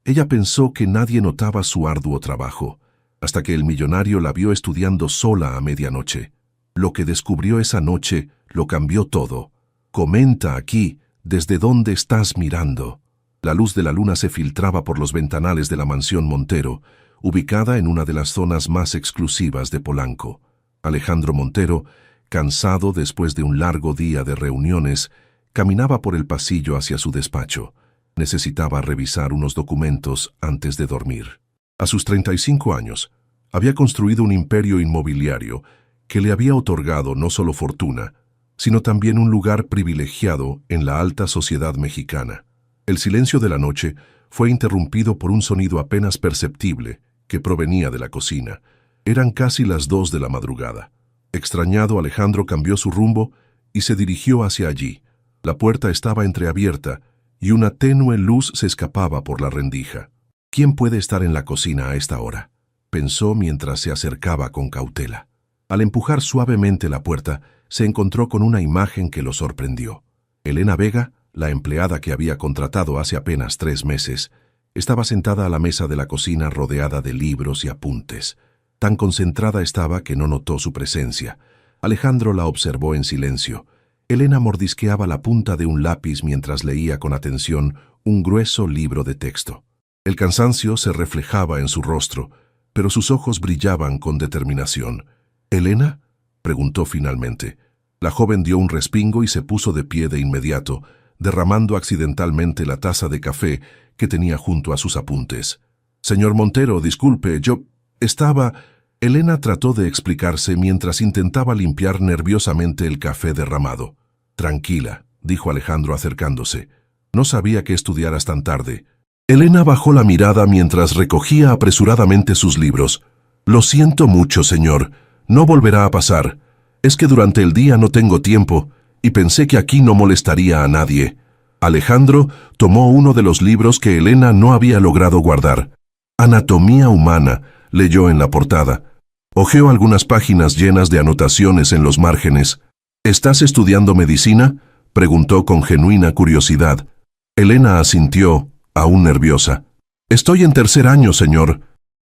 Ella pensó que nadie notaba su arduo trabajo, hasta que el millonario la vio estudiando sola a medianoche. Lo que descubrió esa noche lo cambió todo. Comenta aquí, desde dónde estás mirando. La luz de la luna se filtraba por los ventanales de la mansión Montero, ubicada en una de las zonas más exclusivas de Polanco. Alejandro Montero, cansado después de un largo día de reuniones, caminaba por el pasillo hacia su despacho. Necesitaba revisar unos documentos antes de dormir. A sus 35 años, había construido un imperio inmobiliario que le había otorgado no solo fortuna, sino también un lugar privilegiado en la alta sociedad mexicana. El silencio de la noche fue interrumpido por un sonido apenas perceptible que provenía de la cocina. Eran casi las 2 de la madrugada. Extrañado, Alejandro cambió su rumbo y se dirigió hacia allí. La puerta estaba entreabierta y una tenue luz se escapaba por la rendija. ¿Quién puede estar en la cocina a esta hora?, pensó mientras se acercaba con cautela. Al empujar suavemente la puerta, se encontró con una imagen que lo sorprendió. Elena Vega, la empleada que había contratado hace apenas 3 meses, estaba sentada a la mesa de la cocina rodeada de libros y apuntes. Tan concentrada estaba que no notó su presencia. Alejandro la observó en silencio. Elena mordisqueaba la punta de un lápiz mientras leía con atención un grueso libro de texto. El cansancio se reflejaba en su rostro, pero sus ojos brillaban con determinación. «¿Elena?», preguntó finalmente. La joven dio un respingo y se puso de pie de inmediato, derramando accidentalmente la taza de café que tenía junto a sus apuntes. «Señor Montero, disculpe, yo estaba...». Elena trató de explicarse mientras intentaba limpiar nerviosamente el café derramado. «Tranquila», dijo Alejandro acercándose. «No sabía que estudiaras tan tarde». Elena bajó la mirada mientras recogía apresuradamente sus libros. «Lo siento mucho, señor. No volverá a pasar. Es que durante el día no tengo tiempo y pensé que aquí no molestaría a nadie». Alejandro tomó uno de los libros que Elena no había logrado guardar. «Anatomía humana», leyó en la portada. Hojeó algunas páginas llenas de anotaciones en los márgenes. «¿Estás estudiando medicina?», preguntó con genuina curiosidad. Elena asintió, aún nerviosa. «Estoy en 3er año, señor.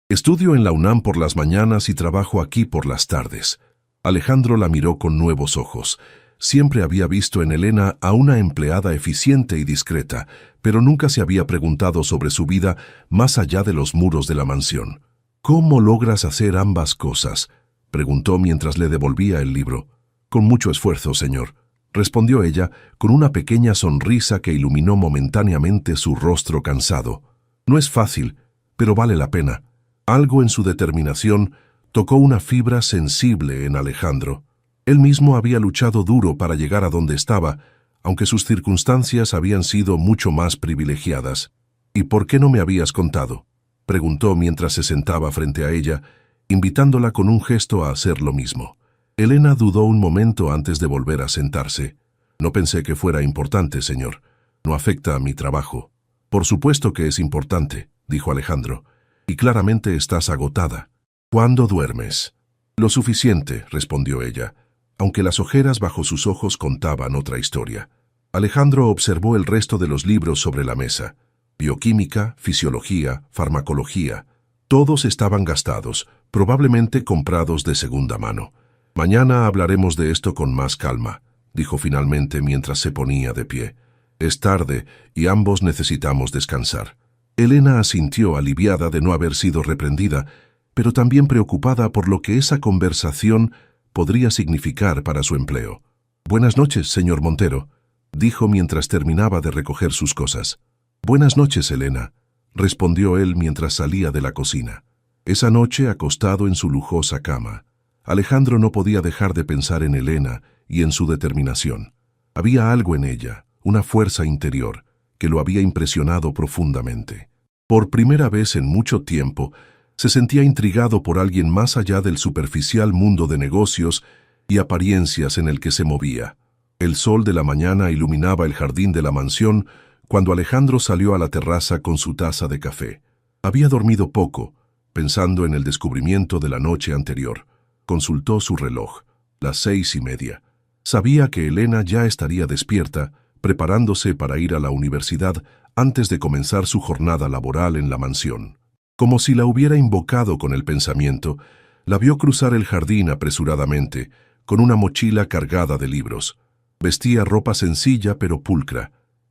Estudio en la UNAM por las mañanas y trabajo aquí por las tardes». Alejandro la miró con nuevos ojos. Siempre había visto en Elena a una empleada eficiente y discreta, pero nunca se había preguntado sobre su vida más allá de los muros de la mansión. «¿Cómo logras hacer ambas cosas?», preguntó mientras le devolvía el libro. «Con mucho esfuerzo, señor», respondió ella con una pequeña sonrisa que iluminó momentáneamente su rostro cansado. «No es fácil, pero vale la pena». Algo en su determinación tocó una fibra sensible en Alejandro. Él mismo había luchado duro para llegar a donde estaba, aunque sus circunstancias habían sido mucho más privilegiadas. «¿Y por qué no me habías contado?», preguntó mientras se sentaba frente a ella, invitándola con un gesto a hacer lo mismo. Elena dudó un momento antes de volver a sentarse. «No pensé que fuera importante, señor. No afecta a mi trabajo». «Por supuesto que es importante», dijo Alejandro, «y claramente estás agotada. ¿Cuándo duermes?». «Lo suficiente», respondió ella, aunque las ojeras bajo sus ojos contaban otra historia. Alejandro observó el resto de los libros sobre la mesa. Bioquímica, fisiología, farmacología. Todos estaban gastados, probablemente comprados de segunda mano. «Mañana hablaremos de esto con más calma», dijo finalmente mientras se ponía de pie. «Es tarde y ambos necesitamos descansar». Elena asintió, aliviada de no haber sido reprendida, pero también preocupada por lo que esa conversación podría significar para su empleo. «Buenas noches, señor Montero», dijo mientras terminaba de recoger sus cosas. «Buenas noches, Elena», respondió él mientras salía de la cocina. Esa noche, acostado en su lujosa cama, Alejandro no podía dejar de pensar en Elena y en su determinación. Había algo en ella, una fuerza interior, que lo había impresionado profundamente. Por primera vez en mucho tiempo, se sentía intrigado por alguien más allá del superficial mundo de negocios y apariencias en el que se movía. El sol de la mañana iluminaba el jardín de la mansión cuando Alejandro salió a la terraza con su taza de café. Había dormido poco, pensando en el descubrimiento de la noche anterior. Consultó su reloj, las 6:30. Sabía que Elena ya estaría despierta, preparándose para ir a la universidad antes de comenzar su jornada laboral en la mansión. Como si la hubiera invocado con el pensamiento, la vio cruzar el jardín apresuradamente, con una mochila cargada de libros. Vestía ropa sencilla pero pulcra,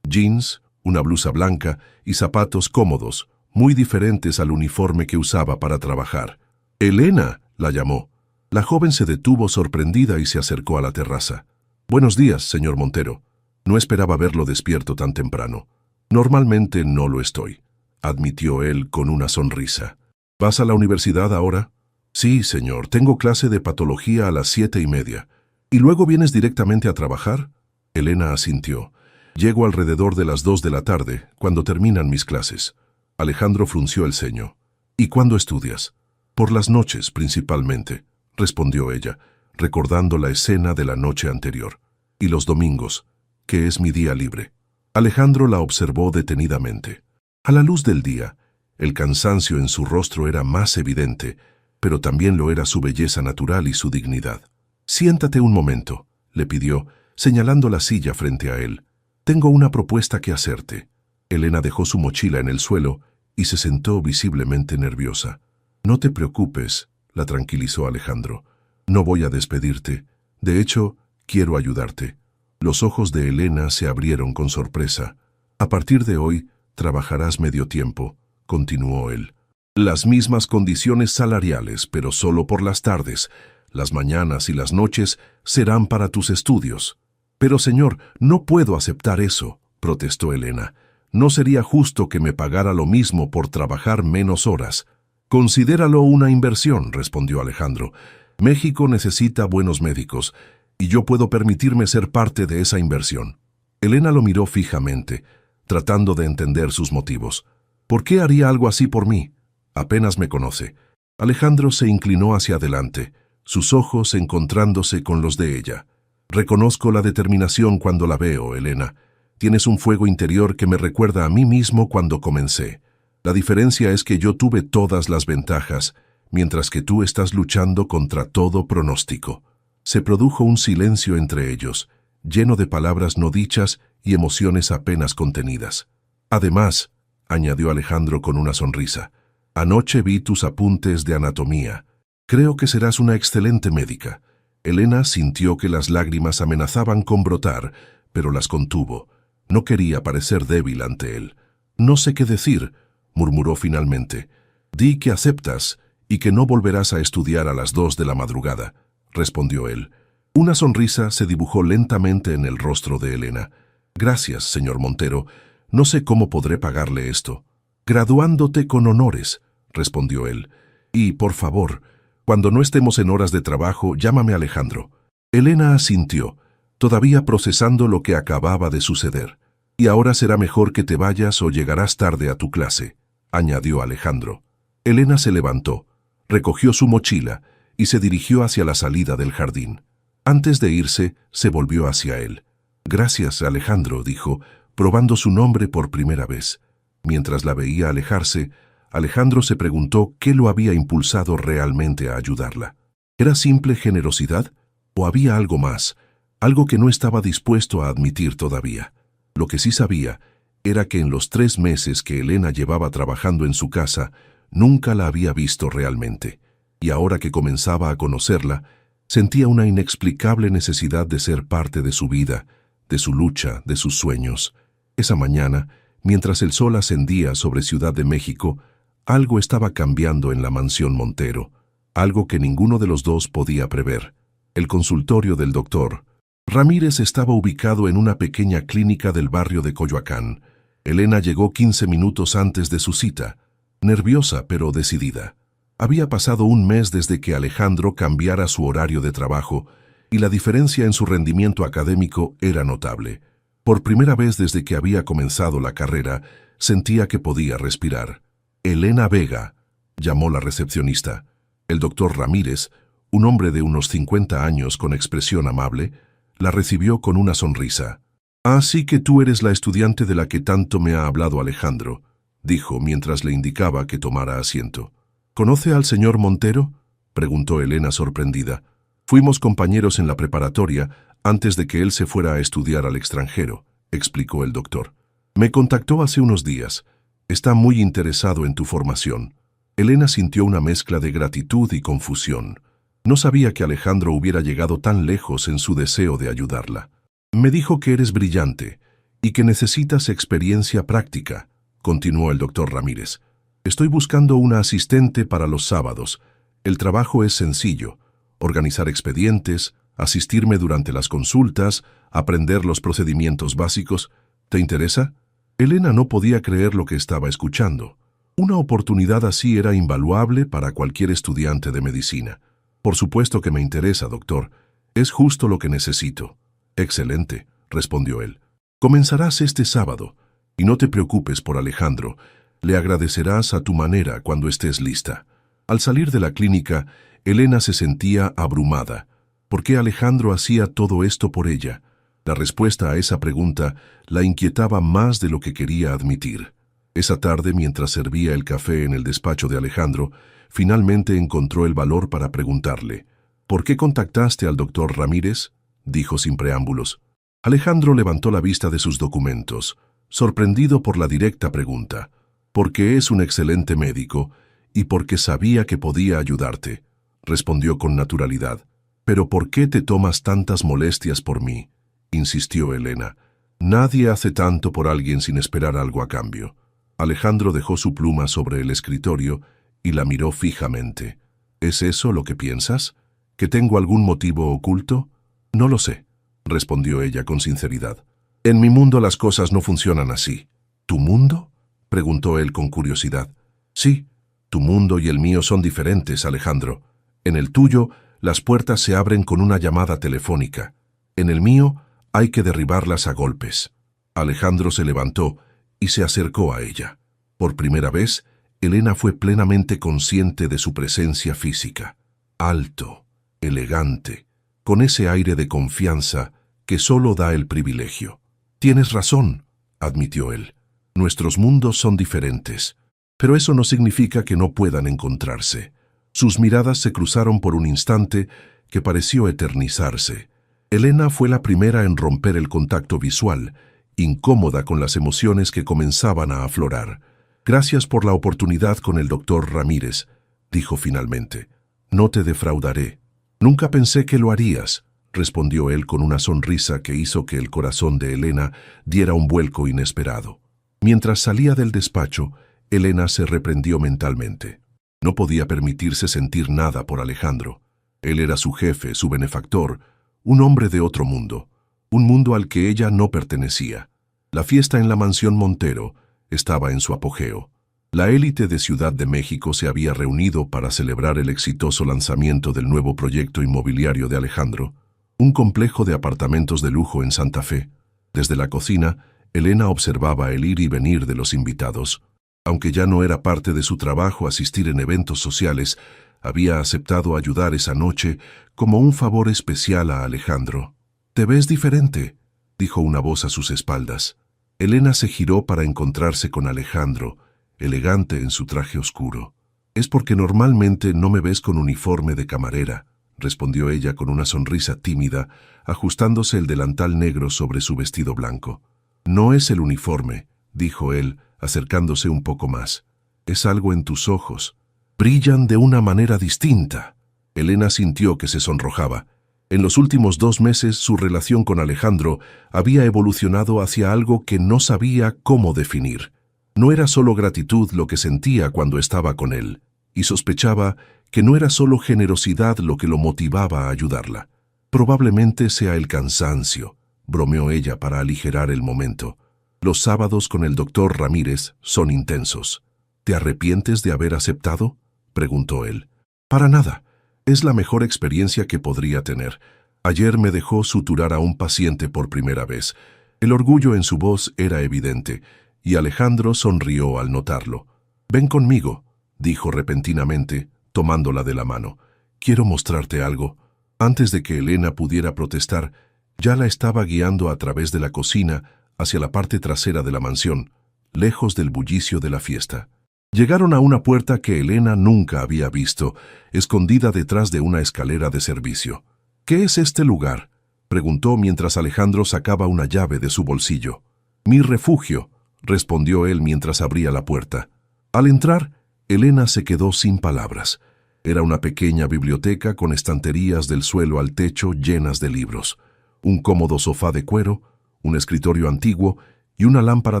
jeans, una blusa blanca y zapatos cómodos, muy diferentes al uniforme que usaba para trabajar. «Elena», la llamó. La joven se detuvo sorprendida y se acercó a la terraza. «Buenos días, señor Montero. No esperaba verlo despierto tan temprano». «Normalmente no lo estoy», admitió él con una sonrisa. «¿Vas a la universidad ahora?» «Sí, señor. Tengo clase de patología a las 7:30. ¿Y luego vienes directamente a trabajar?» Elena asintió. «Llego alrededor de las 2 de la tarde, cuando terminan mis clases». Alejandro frunció el ceño. «¿Y cuándo estudias?» «Por las noches, principalmente», respondió ella, recordando la escena de la noche anterior. «Y los domingos, que es mi día libre». Alejandro la observó detenidamente. A la luz del día, el cansancio en su rostro era más evidente, pero también lo era su belleza natural y su dignidad. «Siéntate un momento», le pidió, señalando la silla frente a él. «Tengo una propuesta que hacerte». Elena dejó su mochila en el suelo y se sentó visiblemente nerviosa. «No te preocupes», la tranquilizó Alejandro. «No voy a despedirte. De hecho, quiero ayudarte». Los ojos de Elena se abrieron con sorpresa. «A partir de hoy, trabajarás medio tiempo», continuó él. «Las mismas condiciones salariales, pero solo por las tardes. Las mañanas y las noches serán para tus estudios». «Pero, señor, no puedo aceptar eso», protestó Elena. «No sería justo que me pagara lo mismo por trabajar menos horas». «Considéralo una inversión», respondió Alejandro. «México necesita buenos médicos, y yo puedo permitirme ser parte de esa inversión». Elena lo miró fijamente, tratando de entender sus motivos. «¿Por qué haría algo así por mí? Apenas me conoce». Alejandro se inclinó hacia adelante, sus ojos encontrándose con los de ella. «Reconozco la determinación cuando la veo, Elena. Tienes un fuego interior que me recuerda a mí mismo cuando comencé. La diferencia es que yo tuve todas las ventajas, mientras que tú estás luchando contra todo pronóstico». Se produjo un silencio entre ellos, lleno de palabras no dichas y emociones apenas contenidas. «Además», añadió Alejandro con una sonrisa, «anoche vi tus apuntes de anatomía. Creo que serás una excelente médica». Elena sintió que las lágrimas amenazaban con brotar, pero las contuvo. No quería parecer débil ante él. «No sé qué decir», murmuró finalmente. «Di que aceptas y que no volverás a estudiar a las 2 de la madrugada», respondió él. Una sonrisa se dibujó lentamente en el rostro de Elena. «Gracias, señor Montero. No sé cómo podré pagarle esto». «Graduándote con honores», respondió él. «Y, por favor, cuando no estemos en horas de trabajo, llámame Alejandro». Elena asintió, todavía procesando lo que acababa de suceder. «Y ahora será mejor que te vayas o llegarás tarde a tu clase», añadió Alejandro. Elena se levantó, recogió su mochila y se dirigió hacia la salida del jardín. Antes de irse, se volvió hacia él. «Gracias, Alejandro», dijo, probando su nombre por primera vez. Mientras la veía alejarse, Alejandro se preguntó qué lo había impulsado realmente a ayudarla. ¿Era simple generosidad? ¿O había algo más? Algo que no estaba dispuesto a admitir todavía. Lo que sí sabía era que en los 3 meses que Elena llevaba trabajando en su casa, nunca la había visto realmente. Y ahora que comenzaba a conocerla, sentía una inexplicable necesidad de ser parte de su vida, de su lucha, de sus sueños. Esa mañana, mientras el sol ascendía sobre Ciudad de México, algo estaba cambiando en la mansión Montero, algo que ninguno de los dos podía prever. El consultorio del doctor Ramírez estaba ubicado en una pequeña clínica del barrio de Coyoacán. Elena llegó 15 minutos antes de su cita, nerviosa pero decidida. Había pasado un mes desde que Alejandro cambiara su horario de trabajo y la diferencia en su rendimiento académico era notable. Por primera vez desde que había comenzado la carrera, sentía que podía respirar. «Elena Vega», llamó la recepcionista. El doctor Ramírez, un hombre de unos 50 años con expresión amable, la recibió con una sonrisa. «Así que tú eres la estudiante de la que tanto me ha hablado Alejandro», dijo mientras le indicaba que tomara asiento. «¿Conoce al señor Montero?», preguntó Elena sorprendida. «Fuimos compañeros en la preparatoria antes de que él se fuera a estudiar al extranjero», explicó el doctor. Me contactó hace unos días. Está muy interesado en tu formación. Elena sintió una mezcla de gratitud y confusión. No sabía que Alejandro hubiera llegado tan lejos en su deseo de ayudarla. Me dijo que eres brillante y que necesitas experiencia práctica, continuó el doctor Ramírez. Estoy buscando una asistente para los sábados. El trabajo es sencillo: organizar expedientes, asistirme durante las consultas, aprender los procedimientos básicos. ¿Te interesa? Elena no podía creer lo que estaba escuchando. Una oportunidad así era invaluable para cualquier estudiante de medicina. Por supuesto que me interesa, doctor. Es justo lo que necesito. Excelente, respondió él. Comenzarás este sábado. Y no te preocupes por Alejandro. Le agradecerás a tu manera cuando estés lista. Al salir de la clínica, Elena se sentía abrumada. ¿Por qué Alejandro hacía todo esto por ella? La respuesta a esa pregunta la inquietaba más de lo que quería admitir. Esa tarde, mientras servía el café en el despacho de Alejandro, finalmente encontró el valor para preguntarle: ¿por qué contactaste al doctor Ramírez?, dijo sin preámbulos. Alejandro levantó la vista de sus documentos, sorprendido por la directa pregunta. Porque es un excelente médico y porque sabía que podía ayudarte, respondió con naturalidad. ¿Pero por qué te tomas tantas molestias por mí?, insistió Elena. Nadie hace tanto por alguien sin esperar algo a cambio. Alejandro dejó su pluma sobre el escritorio y la miró fijamente. ¿Es eso lo que piensas? ¿Que tengo algún motivo oculto? No lo sé, respondió ella con sinceridad. En mi mundo las cosas no funcionan así. ¿Tu mundo?, preguntó él con curiosidad. Sí, tu mundo y el mío son diferentes, Alejandro. En el tuyo, las puertas se abren con una llamada telefónica. En el mío, hay que derribarlas a golpes. Alejandro se levantó y se acercó a ella. Por primera vez, Elena fue plenamente consciente de su presencia física. Alto, elegante, con ese aire de confianza que solo da el privilegio. Tienes razón, admitió él. Nuestros mundos son diferentes, pero eso no significa que no puedan encontrarse. Sus miradas se cruzaron por un instante que pareció eternizarse. Elena fue la primera en romper el contacto visual, incómoda con las emociones que comenzaban a aflorar. Gracias por la oportunidad con el doctor Ramírez, dijo finalmente. No te defraudaré. Nunca pensé que lo harías, respondió él con una sonrisa que hizo que el corazón de Elena diera un vuelco inesperado. Mientras salía del despacho, Elena se reprendió mentalmente. No podía permitirse sentir nada por Alejandro. Él era su jefe, su benefactor, un hombre de otro mundo, un mundo al que ella no pertenecía. La fiesta en la mansión Montero estaba en su apogeo. La élite de Ciudad de México se había reunido para celebrar el exitoso lanzamiento del nuevo proyecto inmobiliario de Alejandro, un complejo de apartamentos de lujo en Santa Fe. Desde la cocina, Elena observaba el ir y venir de los invitados. Aunque ya no era parte de su trabajo asistir en eventos sociales, había aceptado ayudar esa noche como un favor especial a Alejandro. «Te ves diferente», dijo una voz a sus espaldas. Elena se giró para encontrarse con Alejandro, elegante en su traje oscuro. «Es porque normalmente no me ves con uniforme de camarera», respondió ella con una sonrisa tímida, ajustándose el delantal negro sobre su vestido blanco. «No es el uniforme», dijo él, acercándose un poco más. «Es algo en tus ojos. Brillan de una manera distinta». Elena sintió que se sonrojaba. En los últimos 2 meses su relación con Alejandro había evolucionado hacia algo que no sabía cómo definir. No era solo gratitud lo que sentía cuando estaba con él, y sospechaba que no era solo generosidad lo que lo motivaba a ayudarla. Probablemente sea el cansancio, bromeó ella para aligerar el momento. Los sábados con el doctor Ramírez son intensos. ¿Te arrepientes de haber aceptado?, preguntó él. Para nada. Es la mejor experiencia que podría tener. Ayer me dejó suturar a un paciente por primera vez. El orgullo en su voz era evidente, y Alejandro sonrió al notarlo. «Ven conmigo», dijo repentinamente, tomándola de la mano. «Quiero mostrarte algo». Antes de que Elena pudiera protestar, ya la estaba guiando a través de la cocina hacia la parte trasera de la mansión, lejos del bullicio de la fiesta. Llegaron a una puerta que Elena nunca había visto, escondida detrás de una escalera de servicio. «¿Qué es este lugar?», preguntó mientras Alejandro sacaba una llave de su bolsillo. «Mi refugio», respondió él mientras abría la puerta. Al entrar, Elena se quedó sin palabras. Era una pequeña biblioteca con estanterías del suelo al techo llenas de libros, un cómodo sofá de cuero, un escritorio antiguo y una lámpara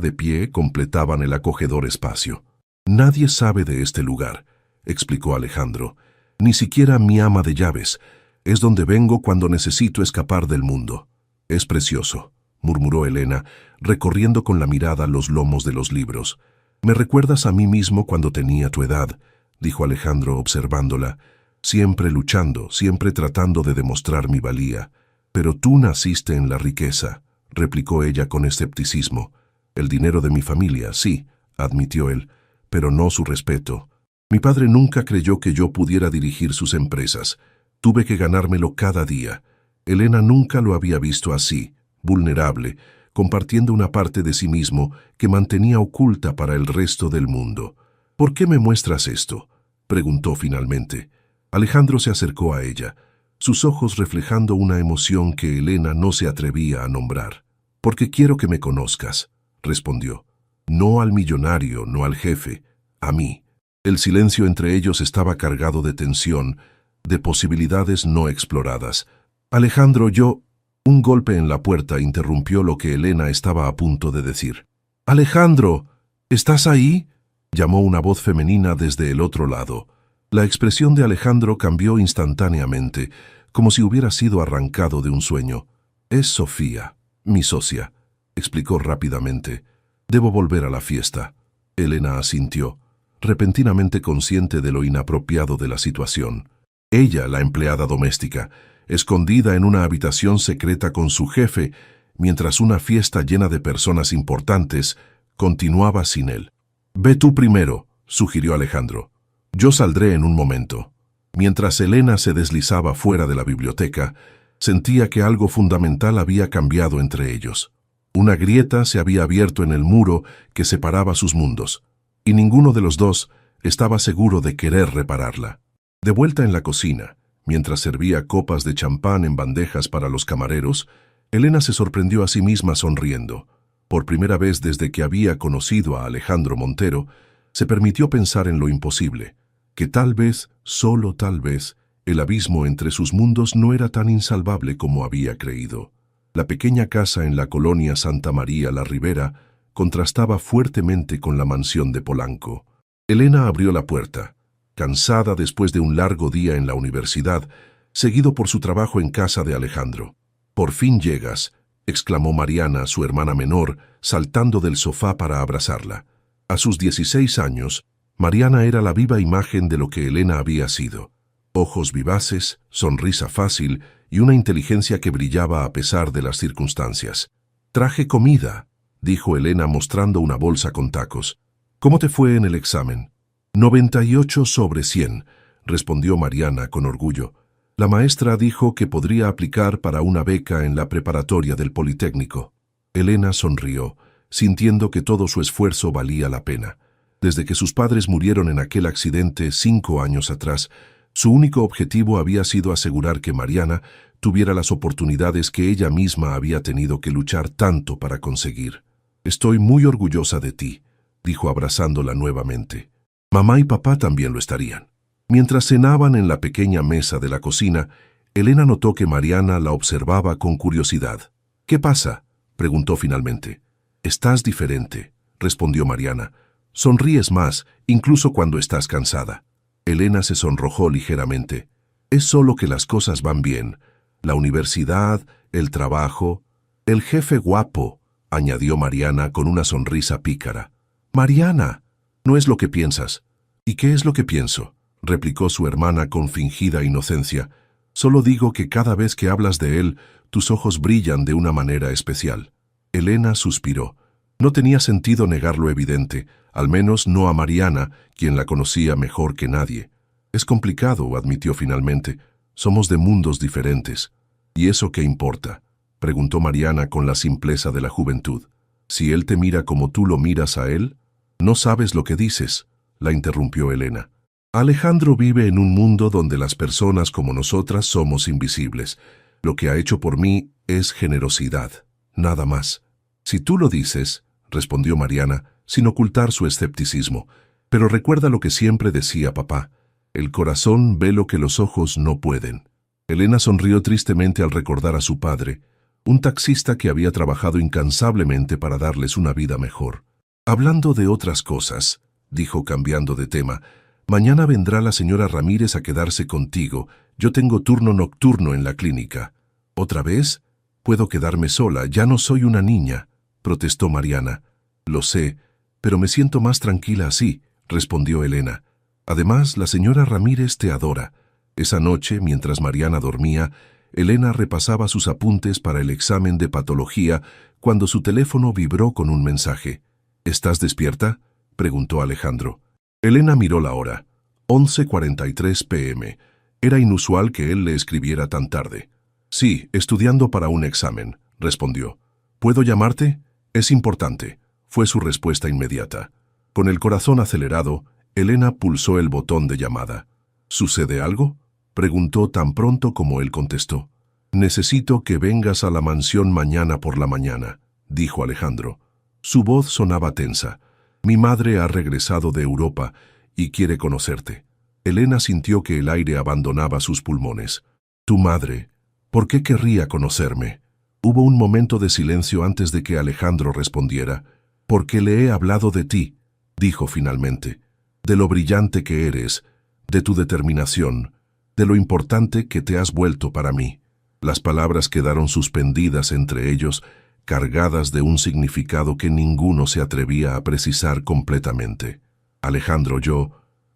de pie completaban el acogedor espacio. «Nadie sabe de este lugar», explicó Alejandro. «Ni siquiera mi ama de llaves. Es donde vengo cuando necesito escapar del mundo». «Es precioso», murmuró Elena, recorriendo con la mirada los lomos de los libros. «Me recuerdas a mí mismo cuando tenía tu edad», dijo Alejandro observándola, «siempre luchando, siempre tratando de demostrar mi valía. Pero tú naciste en la riqueza», replicó ella con escepticismo. «El dinero de mi familia, sí», admitió él, «pero no su respeto. Mi padre nunca creyó que yo pudiera dirigir sus empresas. Tuve que ganármelo cada día». Elena nunca lo había visto así, vulnerable, compartiendo una parte de sí mismo que mantenía oculta para el resto del mundo. «¿Por qué me muestras esto?», preguntó finalmente. Alejandro se acercó a ella, sus ojos reflejando una emoción que Elena no se atrevía a nombrar. «Porque quiero que me conozcas», respondió. «No al millonario, no al jefe, a mí». El silencio entre ellos estaba cargado de tensión, de posibilidades no exploradas. «Alejandro, yo...» Un golpe en la puerta interrumpió lo que Elena estaba a punto de decir. «Alejandro, ¿estás ahí?», llamó una voz femenina desde el otro lado. La expresión de Alejandro cambió instantáneamente, como si hubiera sido arrancado de un sueño. «Es Sofía, mi socia», explicó rápidamente. «Debo volver a la fiesta». Elena asintió, repentinamente consciente de lo inapropiado de la situación. Ella, la empleada doméstica, escondida en una habitación secreta con su jefe, mientras una fiesta llena de personas importantes continuaba sin él. «Ve tú primero», sugirió Alejandro. «Yo saldré en un momento». Mientras Elena se deslizaba fuera de la biblioteca, sentía que algo fundamental había cambiado entre ellos. Una grieta se había abierto en el muro que separaba sus mundos, y ninguno de los dos estaba seguro de querer repararla. De vuelta en la cocina, mientras servía copas de champán en bandejas para los camareros, Elena se sorprendió a sí misma sonriendo. Por primera vez desde que había conocido a Alejandro Montero, se permitió pensar en lo imposible, que tal vez, solo tal vez, el abismo entre sus mundos no era tan insalvable como había creído. La pequeña casa en la colonia Santa María la Ribera contrastaba fuertemente con la mansión de Polanco. Elena abrió la puerta, cansada después de un largo día en la universidad, seguido por su trabajo en casa de Alejandro. «Por fin llegas», exclamó Mariana, su hermana menor, saltando del sofá para abrazarla. A sus 16 años, Mariana era la viva imagen de lo que Elena había sido. Ojos vivaces, sonrisa fácil y una inteligencia que brillaba a pesar de las circunstancias. «Traje comida», dijo Elena mostrando una bolsa con tacos. «¿Cómo te fue en el examen?» 98 sobre 100, respondió Mariana con orgullo. La maestra dijo que podría aplicar para una beca en la preparatoria del Politécnico. Elena sonrió, sintiendo que todo su esfuerzo valía la pena. Desde que sus padres murieron en aquel accidente 5 años atrás, su único objetivo había sido asegurar que Mariana tuviera las oportunidades que ella misma había tenido que luchar tanto para conseguir. «Estoy muy orgullosa de ti», dijo abrazándola nuevamente. Mamá y papá también lo estarían. Mientras cenaban en la pequeña mesa de la cocina, Elena notó que Mariana la observaba con curiosidad. «¿Qué pasa?», preguntó finalmente. «Estás diferente», respondió Mariana. «Sonríes más, incluso cuando estás cansada». Elena se sonrojó ligeramente. «Es solo que las cosas van bien. La universidad, el trabajo, el jefe guapo», añadió Mariana con una sonrisa pícara. «Mariana, no es lo que piensas». «¿Y qué es lo que pienso?», replicó su hermana con fingida inocencia. «Solo digo que cada vez que hablas de él, tus ojos brillan de una manera especial». Elena suspiró. No tenía sentido negar lo evidente, al menos no a Mariana, quien la conocía mejor que nadie. «Es complicado», admitió finalmente. «Somos de mundos diferentes». «¿Y eso qué importa?», preguntó Mariana con la simpleza de la juventud. «Si él te mira como tú lo miras a él». «No sabes lo que dices», la interrumpió Elena. «Alejandro vive en un mundo donde las personas como nosotras somos invisibles. Lo que ha hecho por mí es generosidad, nada más». «Si tú lo dices», respondió Mariana, sin ocultar su escepticismo. Pero recuerda lo que siempre decía papá. El corazón ve lo que los ojos no pueden. Elena sonrió tristemente al recordar a su padre, un taxista que había trabajado incansablemente para darles una vida mejor. Hablando de otras cosas, dijo cambiando de tema, mañana vendrá la señora Ramírez a quedarse contigo. Yo tengo turno nocturno en la clínica. ¿Otra vez? Puedo quedarme sola, ya no soy una niña, protestó Mariana. Lo sé, pero me siento más tranquila así, respondió Elena. Además, la señora Ramírez te adora. Esa noche, mientras Mariana dormía, Elena repasaba sus apuntes para el examen de patología cuando su teléfono vibró con un mensaje. ¿Estás despierta?, preguntó Alejandro. Elena miró la hora. 11:43 p.m. Era inusual que él le escribiera tan tarde. Sí, estudiando para un examen, respondió. ¿Puedo llamarte? Es importante, fue su respuesta inmediata. Con el corazón acelerado, Elena pulsó el botón de llamada. ¿Sucede algo?, preguntó tan pronto como él contestó. Necesito que vengas a la mansión mañana por la mañana, dijo Alejandro. Su voz sonaba tensa. Mi madre ha regresado de Europa y quiere conocerte. Elena sintió que el aire abandonaba sus pulmones. Tu madre, ¿por qué querría conocerme? Hubo un momento de silencio antes de que Alejandro respondiera. Porque le he hablado de ti, dijo finalmente, de lo brillante que eres, de tu determinación, de lo importante que te has vuelto para mí. Las palabras quedaron suspendidas entre ellos, cargadas de un significado que ninguno se atrevía a precisar completamente. Alejandro,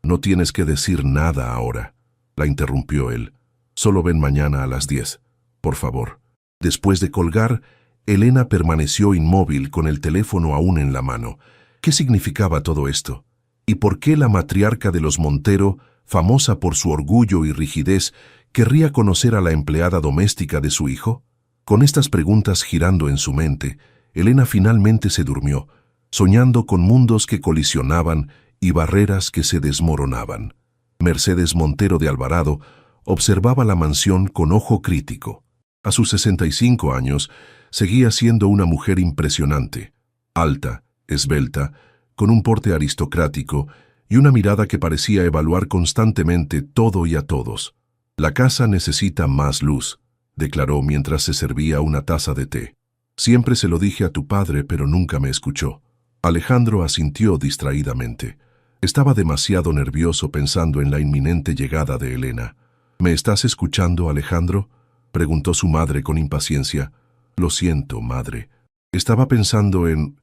no tienes que decir nada ahora, la interrumpió él. Solo ven mañana a las 10, por favor. Después de colgar, Elena permaneció inmóvil con el teléfono aún en la mano. ¿Qué significaba todo esto? ¿Y por qué la matriarca de los Montero, famosa por su orgullo y rigidez, querría conocer a la empleada doméstica de su hijo? Con estas preguntas girando en su mente, Elena finalmente se durmió, soñando con mundos que colisionaban y barreras que se desmoronaban. Mercedes Montero de Alvarado observaba la mansión con ojo crítico. A sus 65 años, seguía siendo una mujer impresionante, alta, esbelta, con un porte aristocrático y una mirada que parecía evaluar constantemente todo y a todos. La casa necesita más luz, declaró mientras se servía una taza de té. Siempre se lo dije a tu padre, pero nunca me escuchó. Alejandro asintió distraídamente. Estaba demasiado nervioso pensando en la inminente llegada de Elena. ¿Me estás escuchando, Alejandro?, preguntó su madre con impaciencia. Lo siento, madre. Estaba pensando en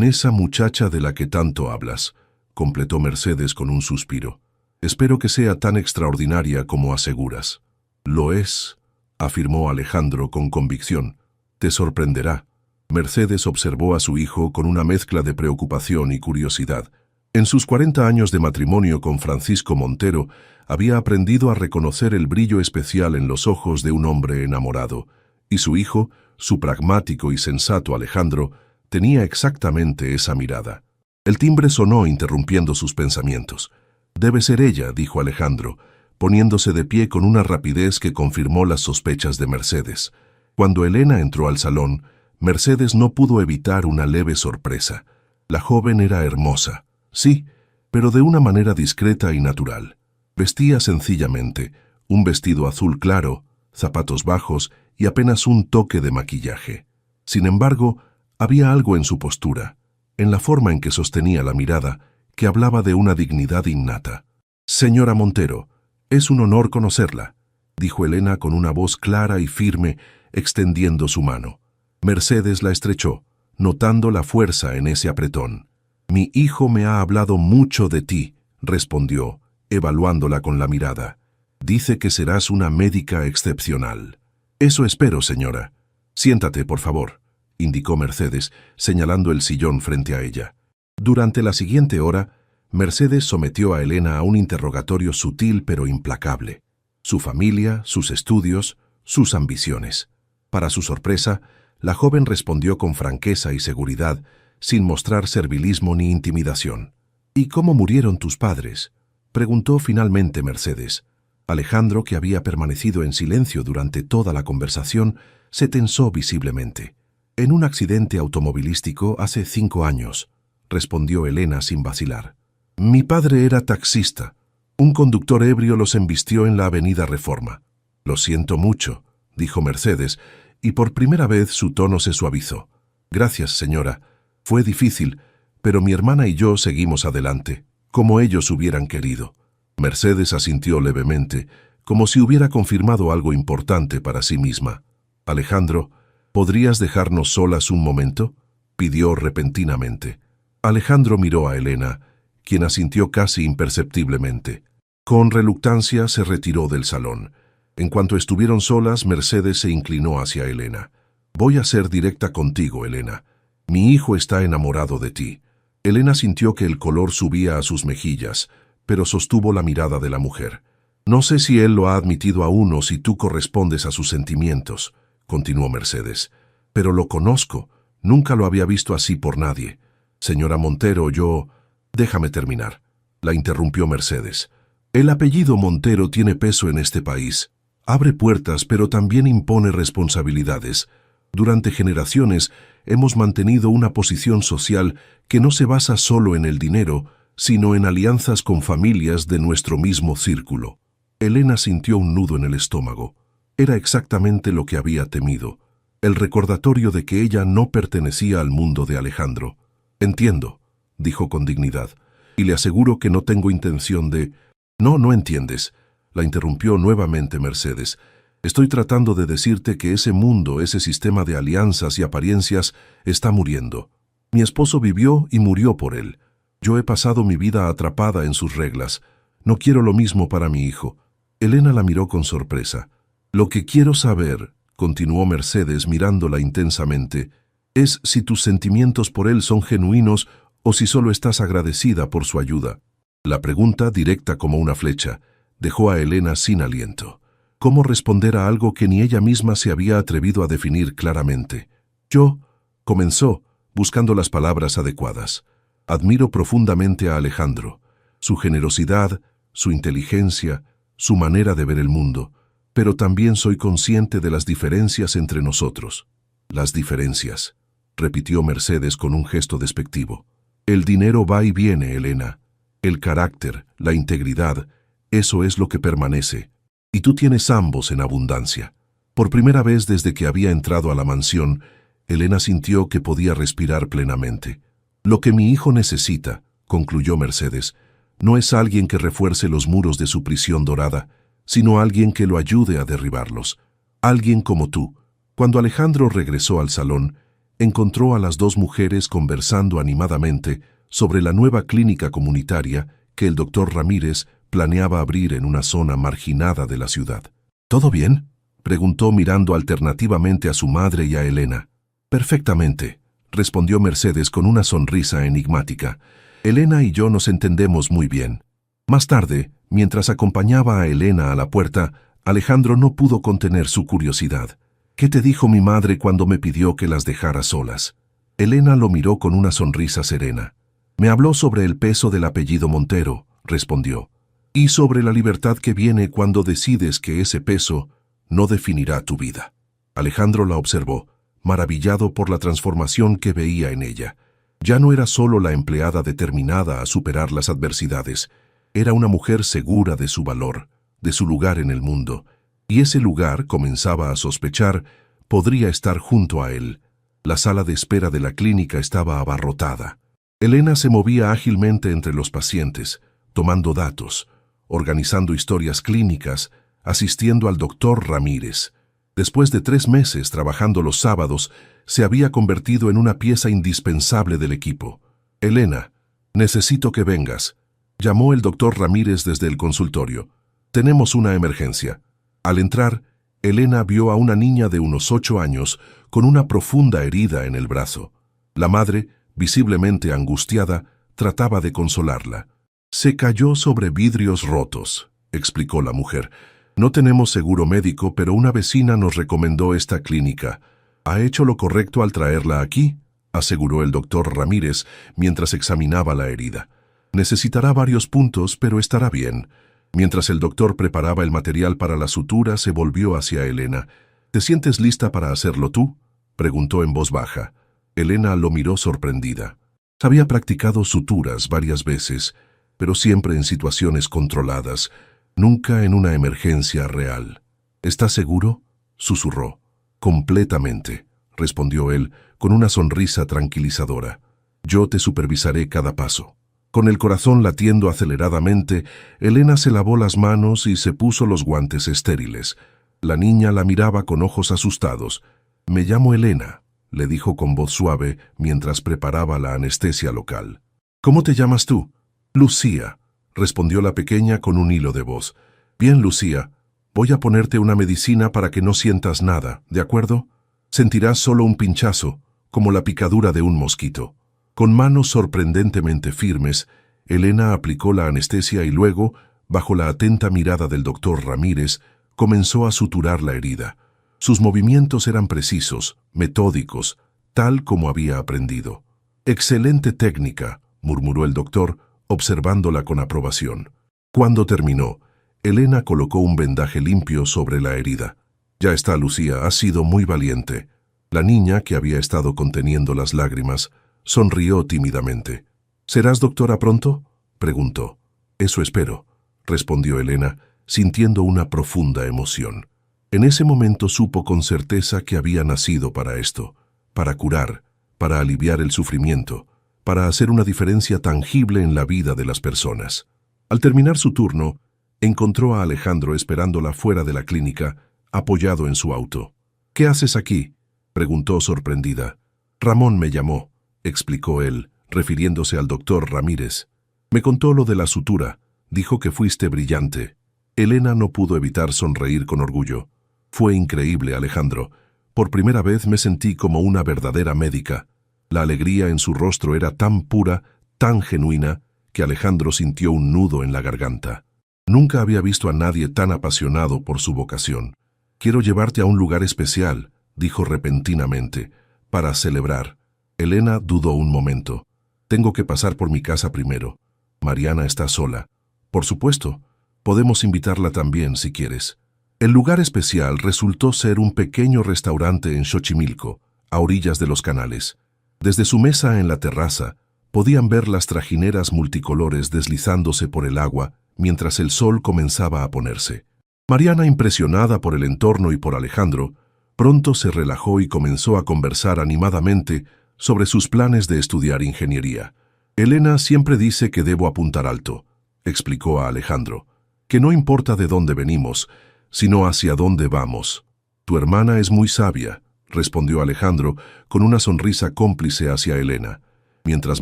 esa muchacha de la que tanto hablas, completó Mercedes con un suspiro. Espero que sea tan extraordinaria como aseguras. Lo es, afirmó Alejandro con convicción. Te sorprenderá. Mercedes observó a su hijo con una mezcla de preocupación y curiosidad. En sus 40 años de matrimonio con Francisco Montero, había aprendido a reconocer el brillo especial en los ojos de un hombre enamorado, y su hijo, su pragmático y sensato Alejandro, tenía exactamente esa mirada. El timbre sonó interrumpiendo sus pensamientos. Debe ser ella, dijo Alejandro, poniéndose de pie con una rapidez que confirmó las sospechas de Mercedes. Cuando Elena entró al salón, Mercedes no pudo evitar una leve sorpresa. La joven era hermosa, sí, pero de una manera discreta y natural. Vestía sencillamente, un vestido azul claro, zapatos bajos y apenas un toque de maquillaje. Sin embargo, había algo en su postura, en la forma en que sostenía la mirada, que hablaba de una dignidad innata. Señora Montero, es un honor conocerla, dijo Elena con una voz clara y firme, extendiendo su mano. Mercedes la estrechó, notando la fuerza en ese apretón. Mi hijo me ha hablado mucho de ti, respondió, evaluándola con la mirada. Dice que serás una médica excepcional. Eso espero, señora. Siéntate, por favor, indicó Mercedes, señalando el sillón frente a ella. Durante la siguiente hora, Mercedes sometió a Elena a un interrogatorio sutil pero implacable. Su familia, sus estudios, sus ambiciones. Para su sorpresa, la joven respondió con franqueza y seguridad, sin mostrar servilismo ni intimidación. ¿Y cómo murieron tus padres?, preguntó finalmente Mercedes. Alejandro, que había permanecido en silencio durante toda la conversación, se tensó visiblemente. En un accidente automovilístico hace 5 años, respondió Elena sin vacilar. Mi padre era taxista. Un conductor ebrio los embistió en la avenida Reforma. Lo siento mucho, dijo Mercedes, y por primera vez su tono se suavizó. Gracias, señora. Fue difícil, pero mi hermana y yo seguimos adelante, como ellos hubieran querido. Mercedes asintió levemente, como si hubiera confirmado algo importante para sí misma. Alejandro, ¿podrías dejarnos solas un momento?, pidió repentinamente. Alejandro miró a Elena, quien asintió casi imperceptiblemente. Con reluctancia se retiró del salón. En cuanto estuvieron solas, Mercedes se inclinó hacia Elena. Voy a ser directa contigo, Elena. Mi hijo está enamorado de ti. Elena sintió que el color subía a sus mejillas, pero sostuvo la mirada de la mujer. No sé si él lo ha admitido aún o si tú correspondes a sus sentimientos, continuó Mercedes. Pero lo conozco. Nunca lo había visto así por nadie. Señora Montero, yo... Déjame terminar, la interrumpió Mercedes. El apellido Montero tiene peso en este país. Abre puertas, pero también impone responsabilidades. Durante generaciones hemos mantenido una posición social que no se basa solo en el dinero, sino en alianzas con familias de nuestro mismo círculo. Elena sintió un nudo en el estómago. Era exactamente lo que había temido. El recordatorio de que ella no pertenecía al mundo de Alejandro. Entiendo, dijo con dignidad, y le aseguro que no tengo intención de... No entiendes, la interrumpió nuevamente Mercedes. Estoy tratando de decirte que ese mundo, ese sistema de alianzas y apariencias, está muriendo. Mi esposo vivió y murió por él. Yo he pasado mi vida atrapada en sus reglas. No quiero lo mismo para mi hijo. Elena la miró con sorpresa. Lo que quiero saber, continuó Mercedes mirándola intensamente, es si tus sentimientos por él son genuinos o si solo estás agradecida por su ayuda. La pregunta, directa como una flecha, dejó a Elena sin aliento. ¿Cómo responder a algo que ni ella misma se había atrevido a definir claramente? Yo, comenzó, buscando las palabras adecuadas. Admiro profundamente a Alejandro, su generosidad, su inteligencia, su manera de ver el mundo, pero también soy consciente de las diferencias entre nosotros. Las diferencias, repitió Mercedes con un gesto despectivo. El dinero va y viene, Elena. El carácter, la integridad, eso es lo que permanece. Y tú tienes ambos en abundancia. Por primera vez desde que había entrado a la mansión, Elena sintió que podía respirar plenamente. Lo que mi hijo necesita, concluyó Mercedes, no es alguien que refuerce los muros de su prisión dorada, sino alguien que lo ayude a derribarlos. Alguien como tú. Cuando Alejandro regresó al salón, encontró a las dos mujeres conversando animadamente sobre la nueva clínica comunitaria que el doctor Ramírez planeaba abrir en una zona marginada de la ciudad. ¿Todo bien?, preguntó mirando alternativamente a su madre y a Elena. Perfectamente, respondió Mercedes con una sonrisa enigmática. Elena y yo nos entendemos muy bien. Más tarde, mientras acompañaba a Elena a la puerta, Alejandro no pudo contener su curiosidad. ¿Qué te dijo mi madre cuando me pidió que las dejara solas? Elena lo miró con una sonrisa serena. Me habló sobre el peso del apellido Montero, respondió, y sobre la libertad que viene cuando decides que ese peso no definirá tu vida. Alejandro la observó, maravillado por la transformación que veía en ella. Ya no era solo la empleada determinada a superar las adversidades, era una mujer segura de su valor, de su lugar en el mundo, y ese lugar, comenzaba a sospechar, podría estar junto a él. La sala de espera de la clínica estaba abarrotada. Elena se movía ágilmente entre los pacientes, tomando datos, organizando historias clínicas, asistiendo al doctor Ramírez. Después de 3 meses trabajando los sábados, se había convertido en una pieza indispensable del equipo. Elena, necesito que vengas, llamó el doctor Ramírez desde el consultorio. Tenemos una emergencia. Al entrar, Elena vio a una niña de unos 8 años con una profunda herida en el brazo. La madre, visiblemente angustiada, trataba de consolarla. Se cayó sobre vidrios rotos, explicó la mujer. No tenemos seguro médico, pero una vecina nos recomendó esta clínica. ¿Ha hecho lo correcto al traerla aquí?, aseguró el doctor Ramírez mientras examinaba la herida. Necesitará varios puntos, pero estará bien. Mientras el doctor preparaba el material para la sutura, se volvió hacia Elena. ¿Te sientes lista para hacerlo tú?, preguntó en voz baja. Elena lo miró sorprendida. Había practicado suturas varias veces, pero siempre en situaciones controladas, nunca en una emergencia real. ¿Estás seguro?, susurró. Completamente, respondió él con una sonrisa tranquilizadora. Yo te supervisaré cada paso. Con el corazón latiendo aceleradamente, Elena se lavó las manos y se puso los guantes estériles. La niña la miraba con ojos asustados. «Me llamo Elena», le dijo con voz suave mientras preparaba la anestesia local. «¿Cómo te llamas tú?» «Lucía», respondió la pequeña con un hilo de voz. «Bien, Lucía, voy a ponerte una medicina para que no sientas nada, ¿de acuerdo? Sentirás solo un pinchazo, como la picadura de un mosquito». Con manos sorprendentemente firmes, Elena aplicó la anestesia y luego, bajo la atenta mirada del doctor Ramírez, comenzó a suturar la herida. Sus movimientos eran precisos, metódicos, tal como había aprendido. «Excelente técnica», murmuró el doctor, observándola con aprobación. Cuando terminó, Elena colocó un vendaje limpio sobre la herida. «Ya está, Lucía, has sido muy valiente». La niña, que había estado conteniendo las lágrimas, sonrió tímidamente. «¿Serás doctora pronto?», preguntó. «Eso espero», respondió Elena, sintiendo una profunda emoción. En ese momento supo con certeza que había nacido para esto, para curar, para aliviar el sufrimiento, para hacer una diferencia tangible en la vida de las personas. Al terminar su turno, encontró a Alejandro esperándola fuera de la clínica, apoyado en su auto. «¿Qué haces aquí?», preguntó sorprendida. «Ramón me llamó», explicó él, refiriéndose al doctor Ramírez. «Me contó lo de la sutura, dijo que fuiste brillante». Elena no pudo evitar sonreír con orgullo. «Fue increíble, Alejandro. Por primera vez me sentí como una verdadera médica». La alegría en su rostro era tan pura, tan genuina, que Alejandro sintió un nudo en la garganta. Nunca había visto a nadie tan apasionado por su vocación. «Quiero llevarte a un lugar especial», dijo repentinamente, «para celebrar». Elena dudó un momento. «Tengo que pasar por mi casa primero. Mariana está sola». «Por supuesto. Podemos invitarla también si quieres». El lugar especial resultó ser un pequeño restaurante en Xochimilco, a orillas de los canales. Desde su mesa en la terraza, podían ver las trajineras multicolores deslizándose por el agua mientras el sol comenzaba a ponerse. Mariana, impresionada por el entorno y por Alejandro, pronto se relajó y comenzó a conversar animadamente sobre sus planes de estudiar ingeniería. «Elena siempre dice que debo apuntar alto», explicó a Alejandro, «que no importa de dónde venimos, sino hacia dónde vamos». «Tu hermana es muy sabia», respondió Alejandro con una sonrisa cómplice hacia Elena. Mientras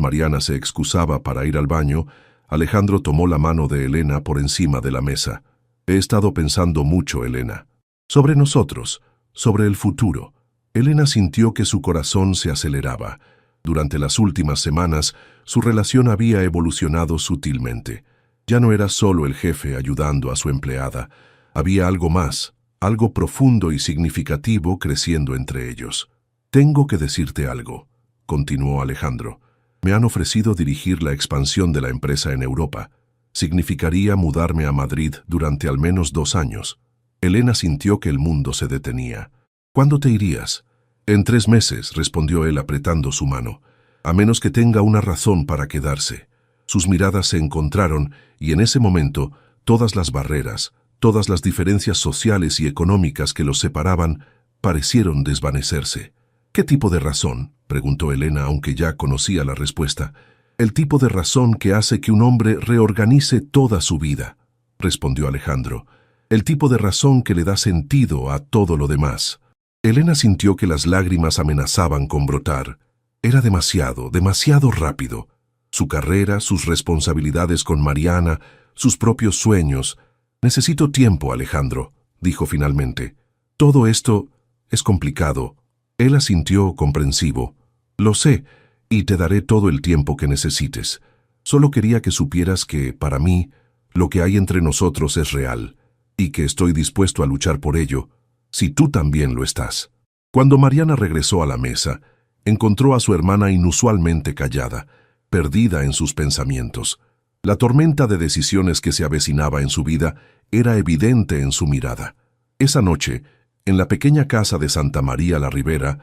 Mariana se excusaba para ir al baño, Alejandro tomó la mano de Elena por encima de la mesa. «He estado pensando mucho, Elena. Sobre nosotros, sobre el futuro». Elena sintió que su corazón se aceleraba. Durante las últimas semanas, su relación había evolucionado sutilmente. Ya no era solo el jefe ayudando a su empleada. Había algo más, algo profundo y significativo creciendo entre ellos. «Tengo que decirte algo», continuó Alejandro. «Me han ofrecido dirigir la expansión de la empresa en Europa. Significaría mudarme a Madrid durante al menos 2 años». Elena sintió que el mundo se detenía. «¿Cuándo te irías?» «En 3 meses», respondió él apretando su mano, «a menos que tenga una razón para quedarse». Sus miradas se encontraron y en ese momento todas las barreras, todas las diferencias sociales y económicas que los separaban parecieron desvanecerse. «¿Qué tipo de razón?», preguntó Elena, aunque ya conocía la respuesta. «El tipo de razón que hace que un hombre reorganice toda su vida», respondió Alejandro. «El tipo de razón que le da sentido a todo lo demás». Elena sintió que las lágrimas amenazaban con brotar. Era demasiado, demasiado rápido. Su carrera, sus responsabilidades con Mariana, sus propios sueños. «Necesito tiempo, Alejandro», dijo finalmente. «Todo esto es complicado». Él asintió comprensivo. «Lo sé, y te daré todo el tiempo que necesites. Solo quería que supieras que, para mí, lo que hay entre nosotros es real, y que estoy dispuesto a luchar por ello, si tú también lo estás». Cuando Mariana regresó a la mesa, encontró a su hermana inusualmente callada, perdida en sus pensamientos. La tormenta de decisiones que se avecinaba en su vida era evidente en su mirada. Esa noche, en la pequeña casa de Santa María la Ribera,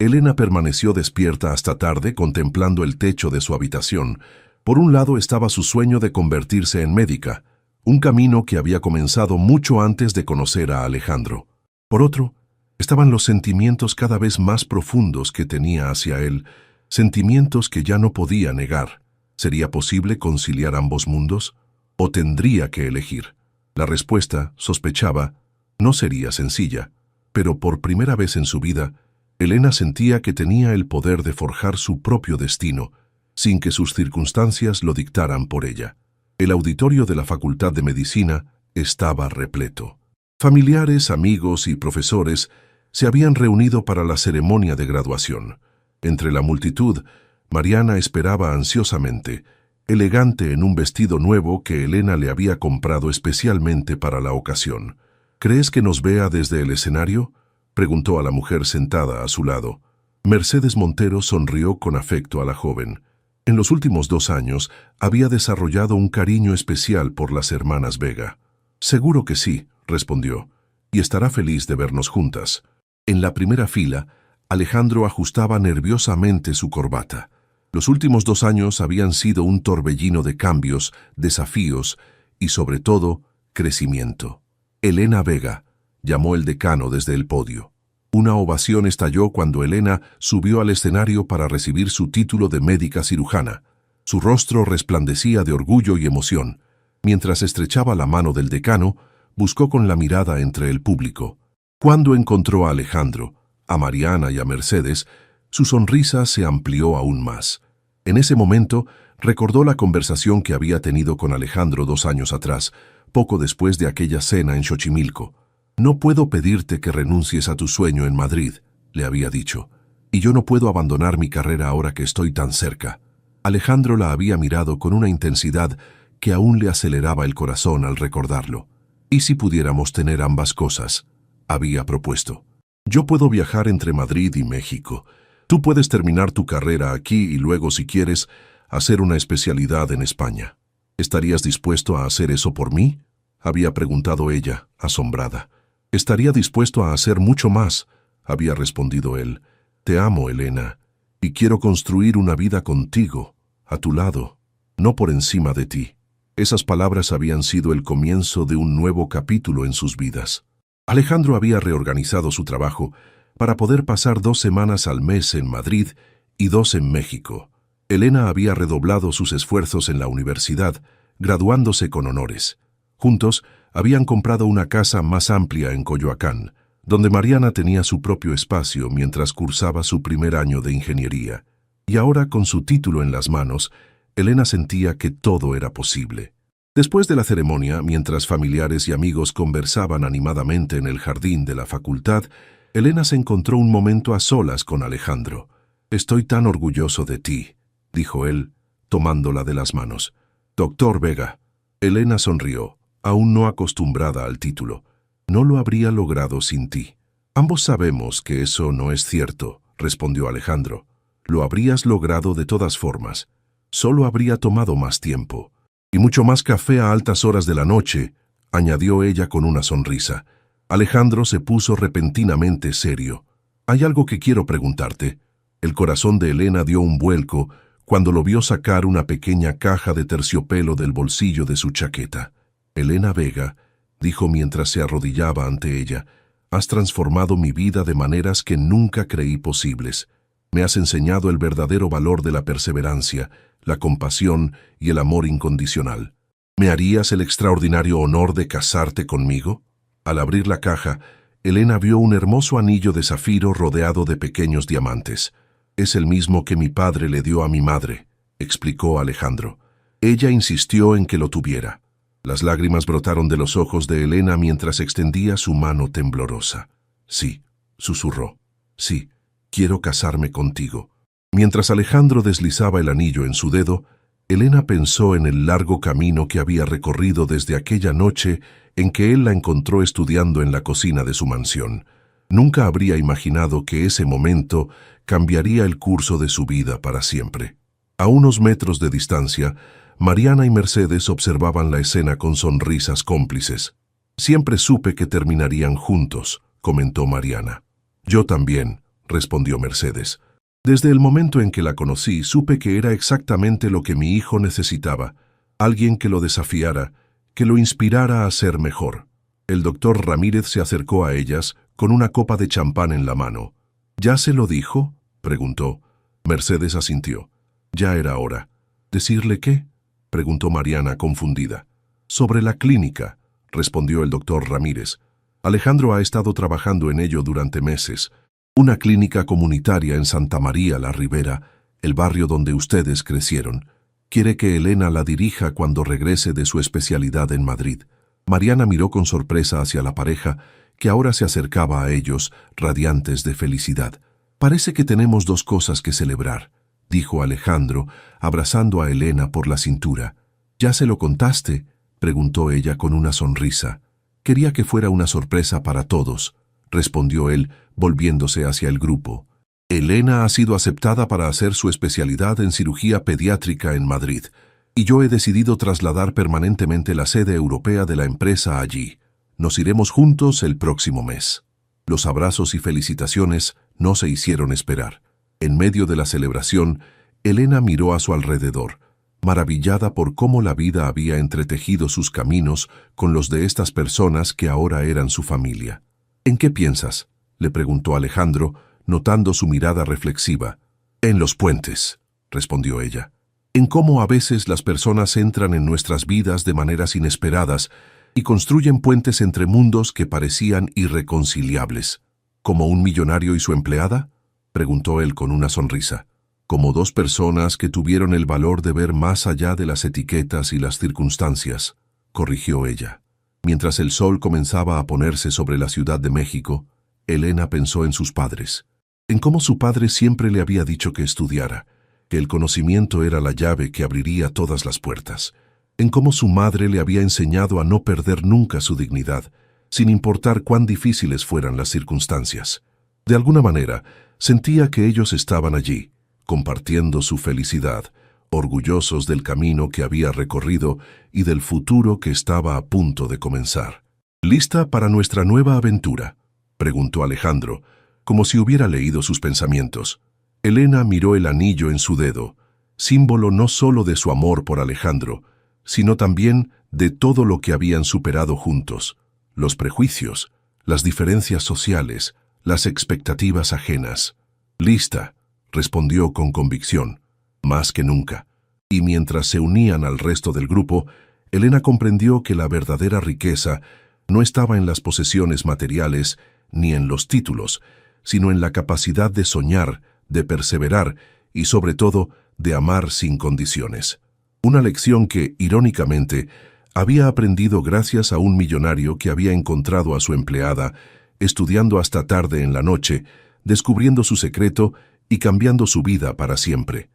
Elena permaneció despierta hasta tarde contemplando el techo de su habitación. Por un lado estaba su sueño de convertirse en médica, un camino que había comenzado mucho antes de conocer a Alejandro. Por otro, estaban los sentimientos cada vez más profundos que tenía hacia él, sentimientos que ya no podía negar. ¿Sería posible conciliar ambos mundos? ¿O tendría que elegir? La respuesta, sospechaba, no sería sencilla, pero por primera vez en su vida, Elena sentía que tenía el poder de forjar su propio destino, sin que sus circunstancias lo dictaran por ella. El auditorio de la Facultad de Medicina estaba repleto. Familiares, amigos y profesores se habían reunido para la ceremonia de graduación. Entre la multitud, Mariana esperaba ansiosamente, elegante en un vestido nuevo que Elena le había comprado especialmente para la ocasión. ¿Crees que nos vea desde el escenario?, preguntó a la mujer sentada a su lado. Mercedes Montero sonrió con afecto a la joven. En los últimos 2 años había desarrollado un cariño especial por las hermanas Vega. Seguro que sí, respondió, y estará feliz de vernos juntas. En la primera fila, Alejandro ajustaba nerviosamente su corbata. Los últimos 2 años habían sido un torbellino de cambios, desafíos y, sobre todo, crecimiento. Elena Vega, llamó el decano desde el podio. Una ovación estalló cuando Elena subió al escenario para recibir su título de médica cirujana. Su rostro resplandecía de orgullo y emoción. Mientras estrechaba la mano del decano, buscó con la mirada entre el público. Cuando encontró a Alejandro, a Mariana y a Mercedes, su sonrisa se amplió aún más. En ese momento, recordó la conversación que había tenido con Alejandro 2 años atrás, poco después de aquella cena en Xochimilco. «No puedo pedirte que renuncies a tu sueño en Madrid», le había dicho, «y yo no puedo abandonar mi carrera ahora que estoy tan cerca». Alejandro la había mirado con una intensidad que aún le aceleraba el corazón al recordarlo. «¿Y si pudiéramos tener ambas cosas?», había propuesto. «Yo puedo viajar entre Madrid y México. Tú puedes terminar tu carrera aquí y luego, si quieres, hacer una especialidad en España. ¿Estarías dispuesto a hacer eso por mí?», había preguntado ella, asombrada. «Estaría dispuesto a hacer mucho más», había respondido él. «Te amo, Elena, y quiero construir una vida contigo, a tu lado, no por encima de ti». Esas palabras habían sido el comienzo de un nuevo capítulo en sus vidas. Alejandro había reorganizado su trabajo para poder pasar 2 semanas al mes en Madrid y 2 en México. Elena había redoblado sus esfuerzos en la universidad, graduándose con honores. Juntos, habían comprado una casa más amplia en Coyoacán, donde Mariana tenía su propio espacio mientras cursaba su primer año de ingeniería. Y ahora, con su título en las manos, Elena sentía que todo era posible. Después de la ceremonia, mientras familiares y amigos conversaban animadamente en el jardín de la facultad, Elena se encontró un momento a solas con Alejandro. «Estoy tan orgulloso de ti», dijo él, tomándola de las manos. «Doctor Vega». Elena sonrió, aún no acostumbrada al título. «No lo habría logrado sin ti». «Ambos sabemos que eso no es cierto», respondió Alejandro. «Lo habrías logrado de todas formas. Solo habría tomado más tiempo. Y mucho más café a altas horas de la noche», añadió ella con una sonrisa. Alejandro se puso repentinamente serio. «Hay algo que quiero preguntarte». El corazón de Elena dio un vuelco cuando lo vio sacar una pequeña caja de terciopelo del bolsillo de su chaqueta. «Elena Vega», dijo mientras se arrodillaba ante ella, «has transformado mi vida de maneras que nunca creí posibles. Me has enseñado el verdadero valor de la perseverancia, la compasión y el amor incondicional. ¿Me harías el extraordinario honor de casarte conmigo?». Al abrir la caja, Elena vio un hermoso anillo de zafiro rodeado de pequeños diamantes. «Es el mismo que mi padre le dio a mi madre», explicó Alejandro. Ella insistió en que lo tuviera. Las lágrimas brotaron de los ojos de Elena mientras extendía su mano temblorosa. «Sí», susurró. «Sí, quiero casarme contigo». Mientras Alejandro deslizaba el anillo en su dedo, Elena pensó en el largo camino que había recorrido desde aquella noche en que él la encontró estudiando en la cocina de su mansión. Nunca habría imaginado que ese momento cambiaría el curso de su vida para siempre. A unos metros de distancia, Mariana y Mercedes observaban la escena con sonrisas cómplices. «Siempre supe que terminarían juntos», comentó Mariana. «Yo también», respondió Mercedes. Desde el momento en que la conocí, supe que era exactamente lo que mi hijo necesitaba. Alguien que lo desafiara, que lo inspirara a ser mejor. El doctor Ramírez se acercó a ellas con una copa de champán en la mano. ¿Ya se lo dijo?, preguntó. Mercedes asintió. Ya era hora. ¿Decirle qué?, preguntó Mariana, confundida. Sobre la clínica, respondió el doctor Ramírez. Alejandro ha estado trabajando en ello durante meses. Una clínica comunitaria en Santa María la Ribera, el barrio donde ustedes crecieron. Quiere que Elena la dirija cuando regrese de su especialidad en Madrid. Mariana miró con sorpresa hacia la pareja, que ahora se acercaba a ellos, radiantes de felicidad. Parece que tenemos dos cosas que celebrar, dijo Alejandro, abrazando a Elena por la cintura. ¿Ya se lo contaste?, preguntó ella con una sonrisa. Quería que fuera una sorpresa para todos, respondió él, volviéndose hacia el grupo. Elena ha sido aceptada para hacer su especialidad en cirugía pediátrica en Madrid, y yo he decidido trasladar permanentemente la sede europea de la empresa allí. Nos iremos juntos el próximo mes. Los abrazos y felicitaciones no se hicieron esperar. En medio de la celebración, Elena miró a su alrededor, maravillada por cómo la vida había entretejido sus caminos con los de estas personas que ahora eran su familia. ¿En qué piensas?, le preguntó Alejandro, notando su mirada reflexiva. En los puentes, respondió ella. En cómo a veces las personas entran en nuestras vidas de maneras inesperadas y construyen puentes entre mundos que parecían irreconciliables. ¿Como un millonario y su empleada?, preguntó él con una sonrisa. Como dos personas que tuvieron el valor de ver más allá de las etiquetas y las circunstancias, corrigió ella. Mientras el sol comenzaba a ponerse sobre la Ciudad de México, Elena pensó en sus padres, en cómo su padre siempre le había dicho que estudiara, que el conocimiento era la llave que abriría todas las puertas, en cómo su madre le había enseñado a no perder nunca su dignidad, sin importar cuán difíciles fueran las circunstancias. De alguna manera, sentía que ellos estaban allí, compartiendo su felicidad, orgullosos del camino que había recorrido y del futuro que estaba a punto de comenzar. ¿Lista para nuestra nueva aventura?, preguntó Alejandro, como si hubiera leído sus pensamientos. Elena miró el anillo en su dedo, símbolo no solo de su amor por Alejandro, sino también de todo lo que habían superado juntos, los prejuicios, las diferencias sociales, las expectativas ajenas. «Lista», respondió con convicción, más que nunca. Y mientras se unían al resto del grupo, Elena comprendió que la verdadera riqueza no estaba en las posesiones materiales ni en los títulos, sino en la capacidad de soñar, de perseverar y, sobre todo, de amar sin condiciones. Una lección que, irónicamente, había aprendido gracias a un millonario que había encontrado a su empleada, estudiando hasta tarde en la noche, descubriendo su secreto y cambiando su vida para siempre.